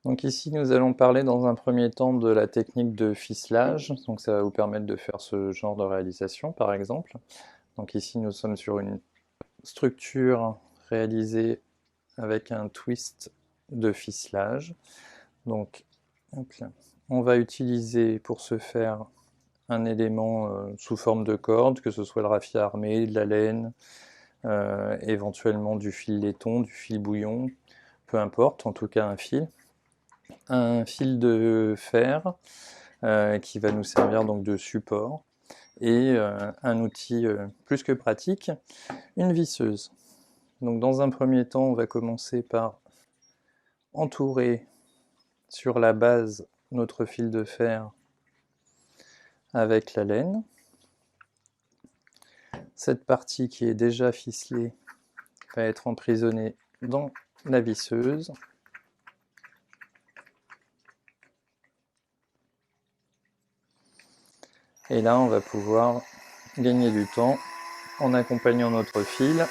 Donc ici, nous allons parler dans un premier temps de la technique de ficelage. Donc ça va vous permettre de faire ce genre de réalisation, par exemple. Donc ici, nous sommes sur une structure réalisée avec un twist de ficelage. Donc, hop là. On va utiliser pour ce faire un élément sous forme de corde, que ce soit le raffia armé, de la laine, éventuellement du fil laiton, du fil bouillon, peu importe, en tout cas un fil. Un fil de fer qui va nous servir donc de support, et un outil plus que pratique, une visseuse. Donc dans un premier temps, on va commencer par entourer sur la base notre fil de fer avec la laine. Cette partie qui est déjà ficelée va être emprisonnée dans la visseuse. Et là, on va pouvoir gagner du temps en accompagnant notre fil.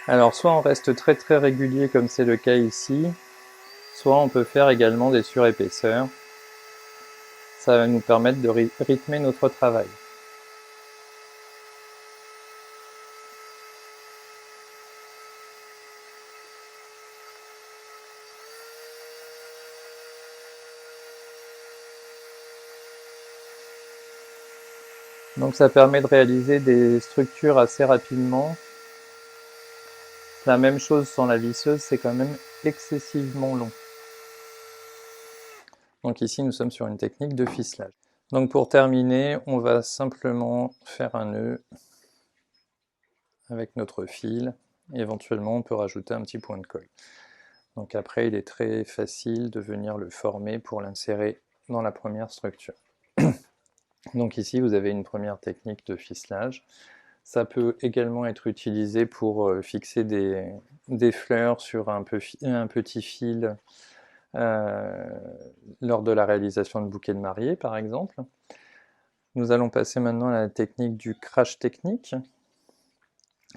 Alors, soit on reste très très régulier comme c'est le cas ici, soit on peut faire également des surépaisseurs. Ça va nous permettre de rythmer notre travail. Donc ça permet de réaliser des structures assez rapidement. La même chose sans la visseuse, c'est quand même excessivement long. Donc ici, nous sommes sur une technique de ficelage. Donc pour terminer, on va simplement faire un nœud avec notre fil. Éventuellement, on peut rajouter un petit point de colle. Donc après, il est très facile de venir le former pour l'insérer dans la première structure. Donc ici, vous avez une première technique de ficelage. Ça peut également être utilisé pour fixer des fleurs sur un petit fil lors de la réalisation de bouquets de mariée, par exemple. Nous allons passer maintenant à la technique du crash technique.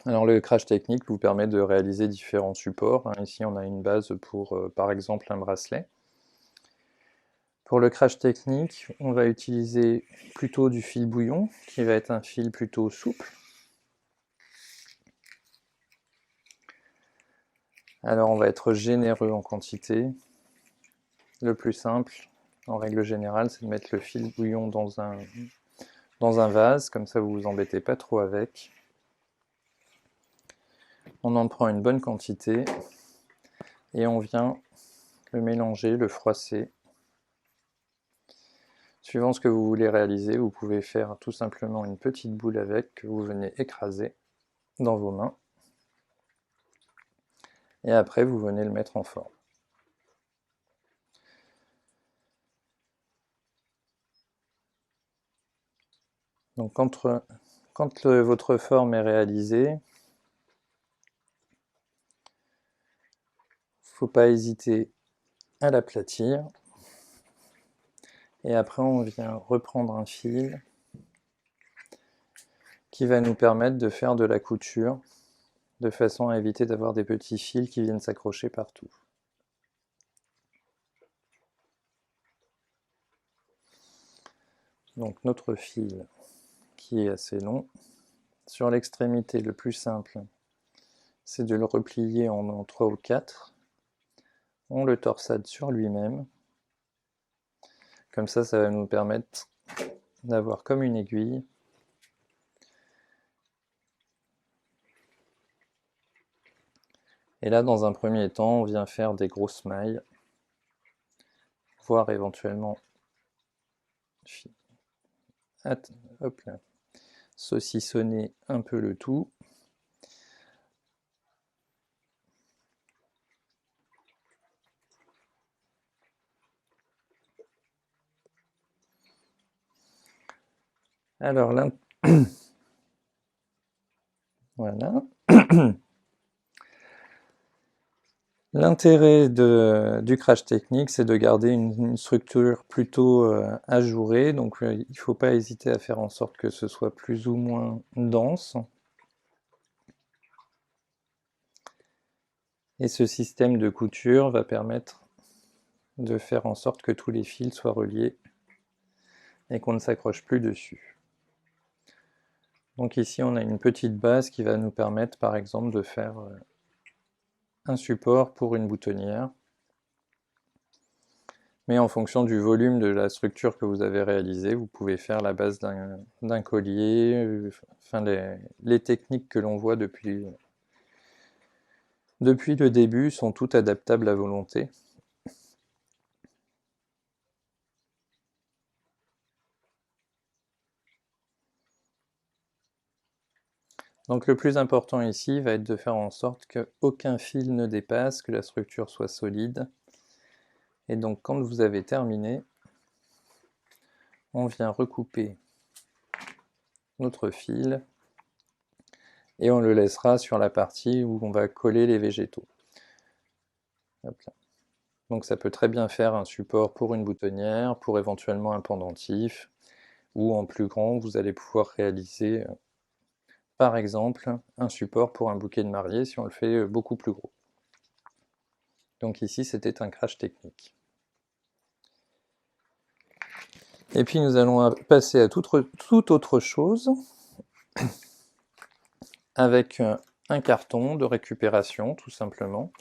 Alors le crash technique vous permet de réaliser différents supports. Ici, on a une base pour, par exemple, un bracelet. Pour le crash technique, on va utiliser plutôt du fil bouillon, qui va être un fil plutôt souple. Alors on va être généreux en quantité. Le plus simple, en règle générale, c'est de mettre le fil bouillon dans un vase, comme ça vous vous embêtez pas trop avec. On en prend une bonne quantité, et on vient le mélanger, le froisser. Suivant ce que vous voulez réaliser, vous pouvez faire tout simplement une petite boule avec, que vous venez écraser dans vos mains. Et après, vous venez le mettre en forme. Donc quand votre forme est réalisée, il ne faut pas hésiter à l'aplatir. Et après, on vient reprendre un fil qui va nous permettre de faire de la couture, de façon à éviter d'avoir des petits fils qui viennent s'accrocher partout. Donc notre fil qui est assez long, sur l'extrémité, le plus simple, c'est de le replier en 3 ou 4. On le torsade sur lui-même. Comme ça va nous permettre d'avoir comme une aiguille. Et là, dans un premier temps, on vient faire des grosses mailles, voire éventuellement hop là, saucissonner un peu le tout. Alors là, voilà. L'intérêt du crash technique, c'est de garder une structure plutôt ajourée, donc il ne faut pas hésiter à faire en sorte que ce soit plus ou moins dense. Et ce système de couture va permettre de faire en sorte que tous les fils soient reliés et qu'on ne s'accroche plus dessus. Donc ici on a une petite base qui va nous permettre par exemple de faire un support pour une boutonnière. Mais en fonction du volume de la structure que vous avez réalisée, vous pouvez faire la base d'un collier, enfin les techniques que l'on voit depuis le début sont toutes adaptables à volonté. Donc le plus important ici va être de faire en sorte qu'aucun fil ne dépasse, que la structure soit solide. Et donc quand vous avez terminé, on vient recouper notre fil et on le laissera sur la partie où on va coller les végétaux. Hop là. Donc ça peut très bien faire un support pour une boutonnière, pour éventuellement un pendentif, ou en plus grand, vous allez pouvoir réaliser par exemple un support pour un bouquet de mariée si on le fait beaucoup plus gros. Donc ici c'était un crash technique. Et puis nous allons passer à toute autre chose avec un carton de récupération tout simplement.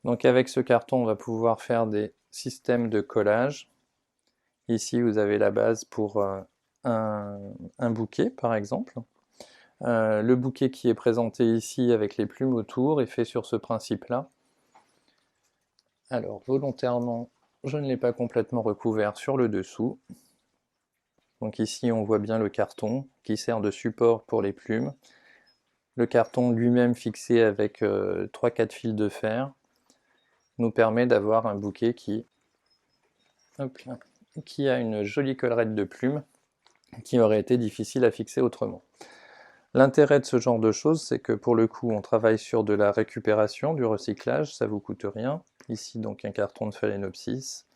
Donc avec ce carton on va pouvoir faire des systèmes de collage. Ici vous avez la base pour un bouquet par exemple. Le bouquet qui est présenté ici avec les plumes autour est fait sur ce principe-là. Alors volontairement, je ne l'ai pas complètement recouvert sur le dessous. Donc ici on voit bien le carton qui sert de support pour les plumes. Le carton lui-même fixé avec 3-4 fils de fer nous permet d'avoir un bouquet qui a une jolie collerette de plumes qui aurait été difficile à fixer autrement. L'intérêt de ce genre de choses, c'est que pour le coup, on travaille sur de la récupération, du recyclage, ça vous coûte rien. Ici, donc, un carton de phalaenopsis.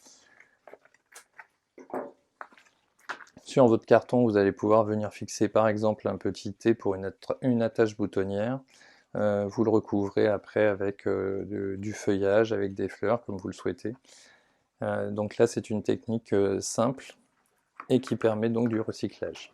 Sur votre carton, vous allez pouvoir venir fixer par exemple un petit T pour une attache boutonnière. Vous le recouvrez après avec du feuillage, avec des fleurs, comme vous le souhaitez. Donc là, c'est une technique simple et qui permet donc du recyclage.